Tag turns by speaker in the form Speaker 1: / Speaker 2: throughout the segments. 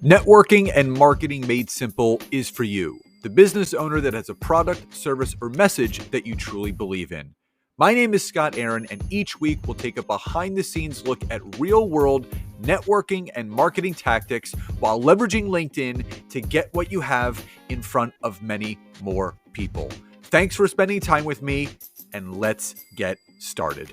Speaker 1: Networking and marketing made simple is for you, the business owner that has a product, service, or message that you truly believe in. My name is Scott Aaron, and each week we'll take a behind the scenes look at real world networking and marketing tactics while leveraging LinkedIn to get what you have in front of many more people. Thanks for spending time with me, and let's get started.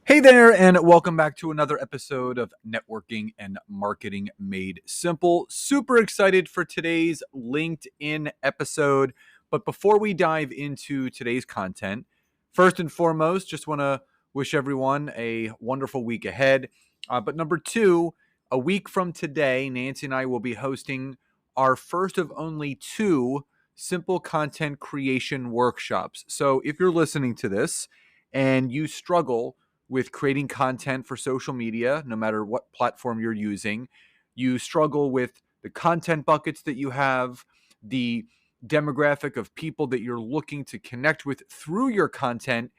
Speaker 1: Hey there, and welcome back to another episode of Networking and Marketing Made Simple. Super excited for today's LinkedIn episode. But before we dive into today's content, first and foremost, just want to wish everyone a wonderful week ahead. But number two, a week from today, Nancy and I will be hosting our first of only two simple content creation workshops. So if you're listening to this and you struggle with creating content for social media, no matter what platform you're using, you struggle with the content buckets that you have, the demographic of people that you're looking to connect with through your content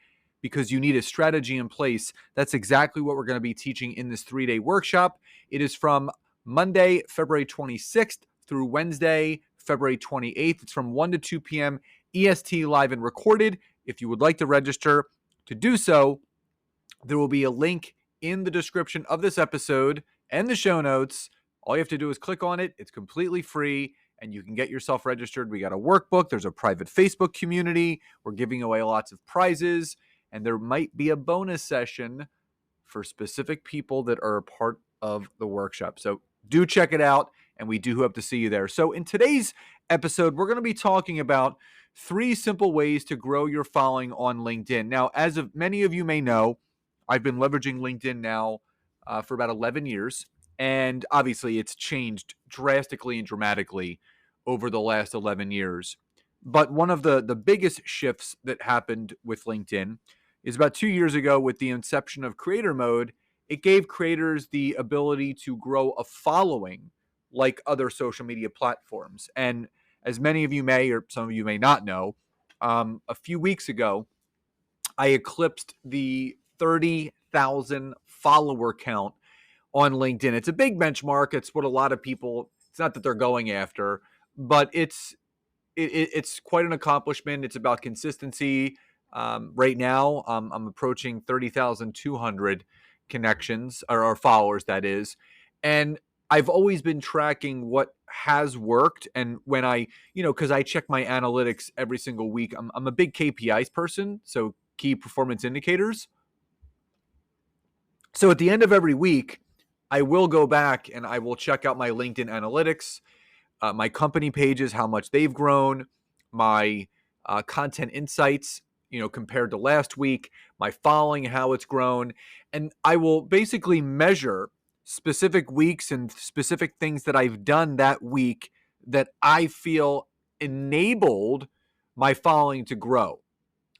Speaker 1: because you need a strategy in place. That's exactly what we're going to be teaching in this 3-day workshop. It is from Monday, February 26th through Wednesday, February 28th. It's from 1 to 2 p.m. EST live and recorded. If you would like to register to do so, there will be a link in the description of this episode and the show notes. All you have to do is click on it. It's completely free, and you can get yourself registered. We got a workbook. There's a private Facebook community. We're giving away lots of prizes, and there might be a bonus session for specific people that are a part of the workshop. So do check it out, and we do hope to see you there. So in today's episode, we're going to be talking about 3 simple ways to grow your following on LinkedIn. Now, as of many of you may know, I've been leveraging LinkedIn now for about 11 years, and obviously it's changed drastically and dramatically over the last 11 years. But one of the biggest shifts that happened with LinkedIn is about 2 years ago with the inception of Creator Mode. It gave creators the ability to grow a following like other social media platforms. And as many of you may, or some of you may not know, a few weeks ago, I eclipsed the 30,000 follower count on LinkedIn. It's a big benchmark. It's what a lot of people, it's not that they're going after, but it's quite an accomplishment. It's about consistency. Right now, I'm approaching 30,200 connections or followers, that is. And I've always been tracking what has worked. And when I, because I check my analytics every single week, I'm a big KPIs person. So key performance indicators. So at the end of every week, I will go back and I will check out my LinkedIn analytics, my company pages, how much they've grown, my content insights, compared to last week, my following, how it's grown. And I will basically measure specific weeks and specific things that I've done that week that I feel enabled my following to grow.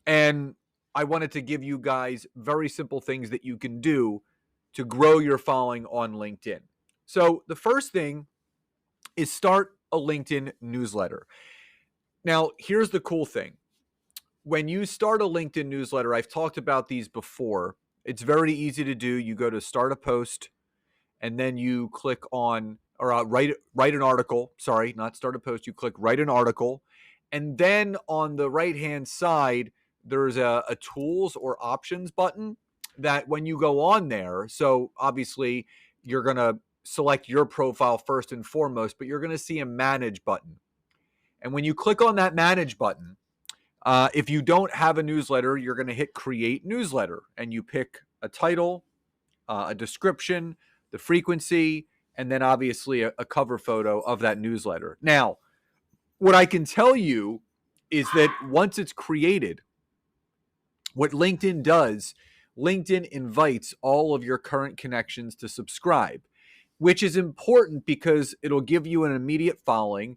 Speaker 1: And I wanted to give you guys very simple things that you can do to grow your following on LinkedIn. So the first thing is start a LinkedIn newsletter. Now, here's the cool thing. When you start a LinkedIn newsletter, I've talked about these before. It's very easy to do. You go to start a post, and then you click on, or write an article. Sorry, not start a post. You click write an article. And then on the right-hand side, there's a tools or options button that when you go on there, so obviously you're going to select your profile first and foremost, but you're going to see a manage button. And when you click on that manage button, if you don't have a newsletter, you're going to hit create newsletter, and you pick a title, a description, the frequency, and then obviously a cover photo of that newsletter. Now, what I can tell you is that once it's created, what LinkedIn does, LinkedIn invites all of your current connections to subscribe, which is important because it'll give you an immediate following.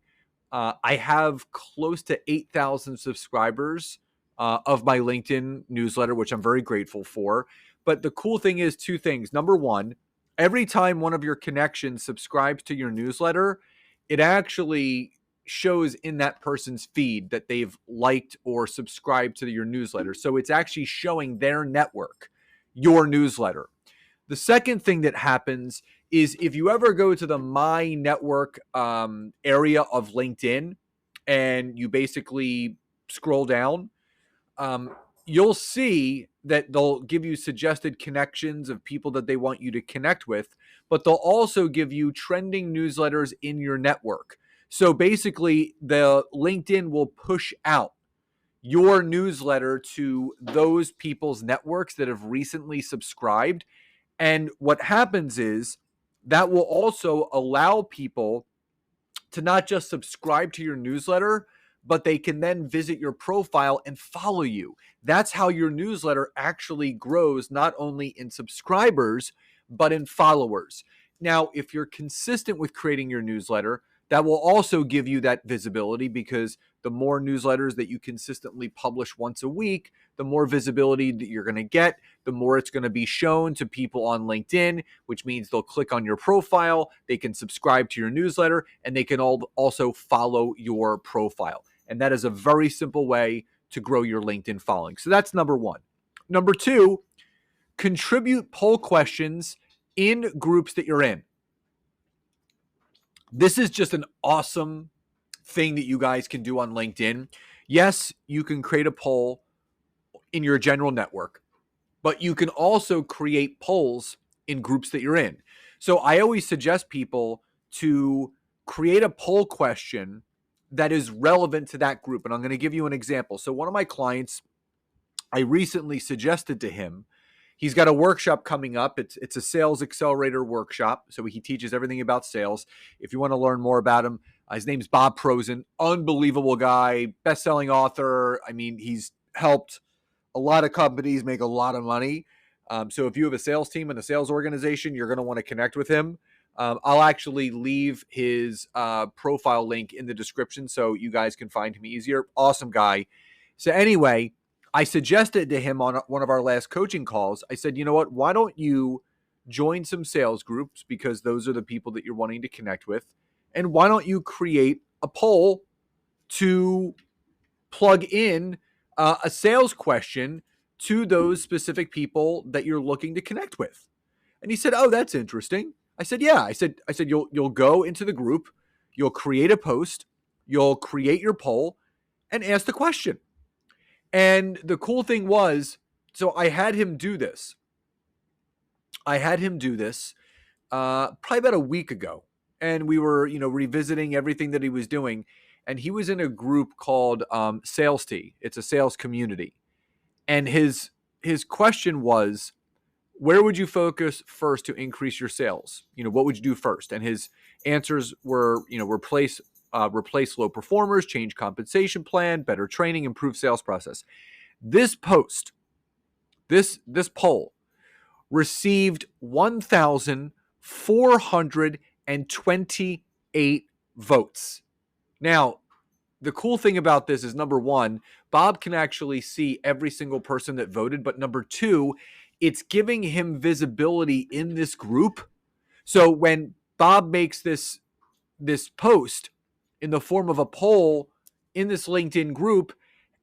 Speaker 1: I have close to 8,000 subscribers of my LinkedIn newsletter, which I'm very grateful for. But the cool thing is 2 things. Number one, every time one of your connections subscribes to your newsletter, it actually shows in that person's feed that they've liked or subscribed to your newsletter. So it's actually showing their network your newsletter. The second thing that happens is if you ever go to the My Network area of LinkedIn and you basically scroll down, you'll see that they'll give you suggested connections of people that they want you to connect with, but they'll also give you trending newsletters in your network. So basically, the LinkedIn will push out your newsletter to those people's networks that have recently subscribed. And what happens is that will also allow people to not just subscribe to your newsletter, but they can then visit your profile and follow you. That's how your newsletter actually grows, not only in subscribers, but in followers. Now, if you're consistent with creating your newsletter, that will also give you that visibility, because the more newsletters that you consistently publish once a week, the more visibility that you're going to get, the more it's going to be shown to people on LinkedIn, which means they'll click on your profile, they can subscribe to your newsletter, and they can also follow your profile. And that is a very simple way to grow your LinkedIn following. So that's number one. Number two, contribute poll questions in groups that you're in. This is just an awesome thing that you guys can do on LinkedIn. Yes, you can create a poll in your general network, but you can also create polls in groups that you're in. So I always suggest people to create a poll question that is relevant to that group. And I'm going to give you an example. So one of my clients, I recently suggested to him, he's got a workshop coming up. It's a sales accelerator workshop. So he teaches everything about sales. If you want to learn more about him, his name's Bob Prosen. Unbelievable guy, best-selling author. I mean, he's helped a lot of companies make a lot of money. So if you have a sales team and a sales organization, you're going to want to connect with him. I'll actually leave his profile link in the description so you guys can find him easier. Awesome guy. So anyway, I suggested to him on one of our last coaching calls, I said, you know what, why don't you join some sales groups, because those are the people that you're wanting to connect with. And why don't you create a poll to plug in a sales question to those specific people that you're looking to connect with? And he said, oh, that's interesting. I said, yeah. I said, you'll go into the group, you'll create a post, you'll create your poll and ask the question. And the cool thing was, so I had him do this. Probably about a week ago. And we were, revisiting everything that he was doing. And he was in a group called Sales Tea. It's a sales community. And his question was, where would you focus first to increase your sales? What would you do first? And his answers were, replace low performers, change compensation plan, better training, improve sales process. This post, this poll received 1,428 votes. Now, the cool thing about this is, number one, Bob can actually see every single person that voted, but number two, it's giving him visibility in this group. So when Bob makes this post in the form of a poll in this LinkedIn group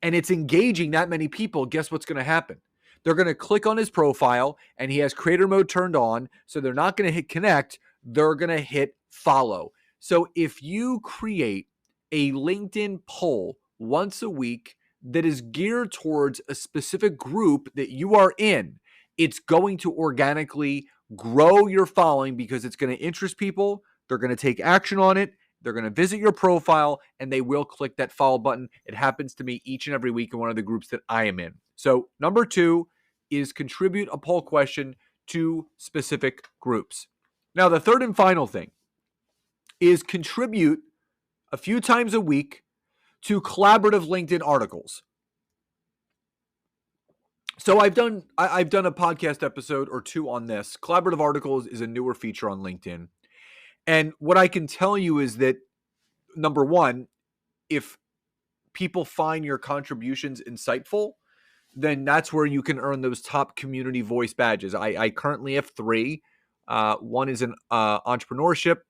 Speaker 1: and it's engaging that many people, guess what's going to happen? They're going to click on his profile and he has creator mode turned on. So they're not going to hit connect. They're going to hit follow. So if you create a LinkedIn poll once a week that is geared towards a specific group that you are in, it's going to organically grow your following, because it's going to interest people. They're going to take action on it. They're going to visit your profile and they will click that follow button. It happens to me each and every week in one of the groups that I am in. So number two is contribute a poll question to specific groups. Now, the third and final thing is contribute a few times a week to collaborative LinkedIn articles. So I've done a podcast episode or two on this. Collaborative articles is a newer feature on LinkedIn. And what I can tell you is that, number one, if people find your contributions insightful, then that's where you can earn those top community voice badges. I currently have 3. One is in entrepreneurship,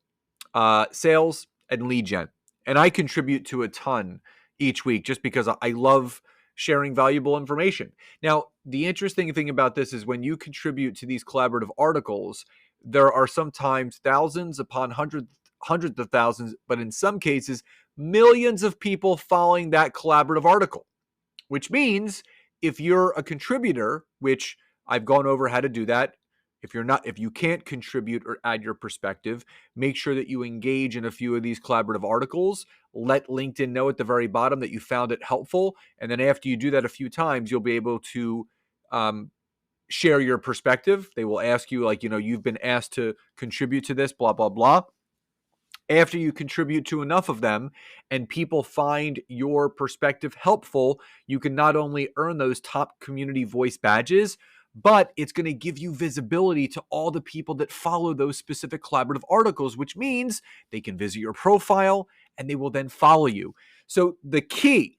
Speaker 1: sales, and lead gen. And I contribute to a ton each week just because I love sharing valuable information. Now, the interesting thing about this is when you contribute to these collaborative articles, there are sometimes thousands upon hundreds of thousands, but in some cases, millions of people following that collaborative article, which means if you're a contributor, which I've gone over how to do that. If you can't contribute or add your perspective, make sure that you engage in a few of these collaborative articles. Let LinkedIn know at the very bottom that you found it helpful. And then after you do that a few times, you'll be able to share your perspective. They will ask you, like, you've been asked to contribute to this, blah, blah, blah. After you contribute to enough of them and people find your perspective helpful, you can not only earn those top community voice badges, but it's going to give you visibility to all the people that follow those specific collaborative articles, which means they can visit your profile and they will then follow you. So the key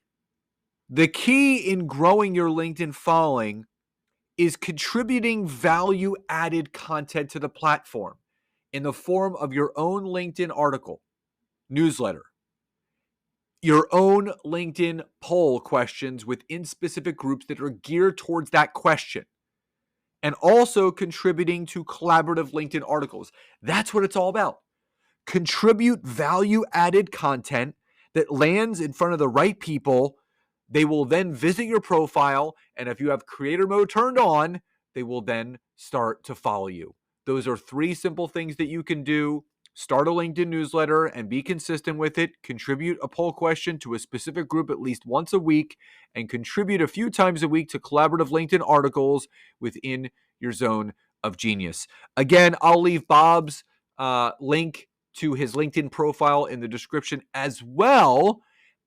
Speaker 1: in growing your LinkedIn following is contributing value-added content to the platform in the form of your own LinkedIn article, newsletter, your own LinkedIn poll questions within specific groups that are geared towards that question, and also contributing to collaborative LinkedIn articles. That's what it's all about. Contribute value-added content that lands in front of the right people. They will then visit your profile, and if you have creator mode turned on, they will then start to follow you. Those are 3 simple things that you can do. Start a LinkedIn newsletter and be consistent with it. Contribute a poll question to a specific group at least once a week, and contribute a few times a week to collaborative LinkedIn articles within your zone of genius. Again, I'll leave Bob's link to his LinkedIn profile in the description, as well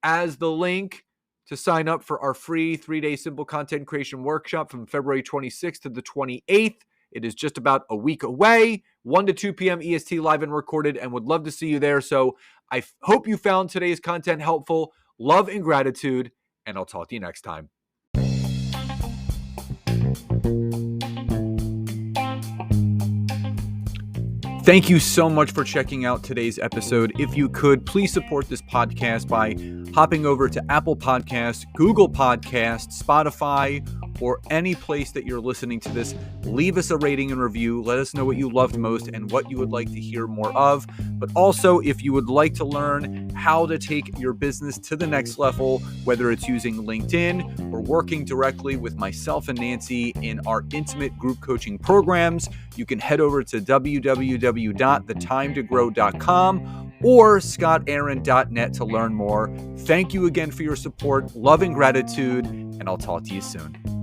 Speaker 1: as the link to sign up for our free 3-day simple content creation workshop from February 26th to the 28th. It is just about a week away, 1 to 2 p.m. EST, live and recorded, and would love to see you there. So I hope you found today's content helpful. Love and gratitude, and I'll talk to you next time. Thank you so much for checking out today's episode. If you could, please support this podcast by hopping over to Apple Podcasts, Google Podcasts, Spotify, or any place that you're listening to this. Leave us a rating and review. Let us know what you loved most and what you would like to hear more of. But also, if you would like to learn how to take your business to the next level, whether it's using LinkedIn or working directly with myself and Nancy in our intimate group coaching programs, you can head over to www.thetimetogrowth.com or scottaaron.net to learn more. Thank you again for your support, love and gratitude, and I'll talk to you soon.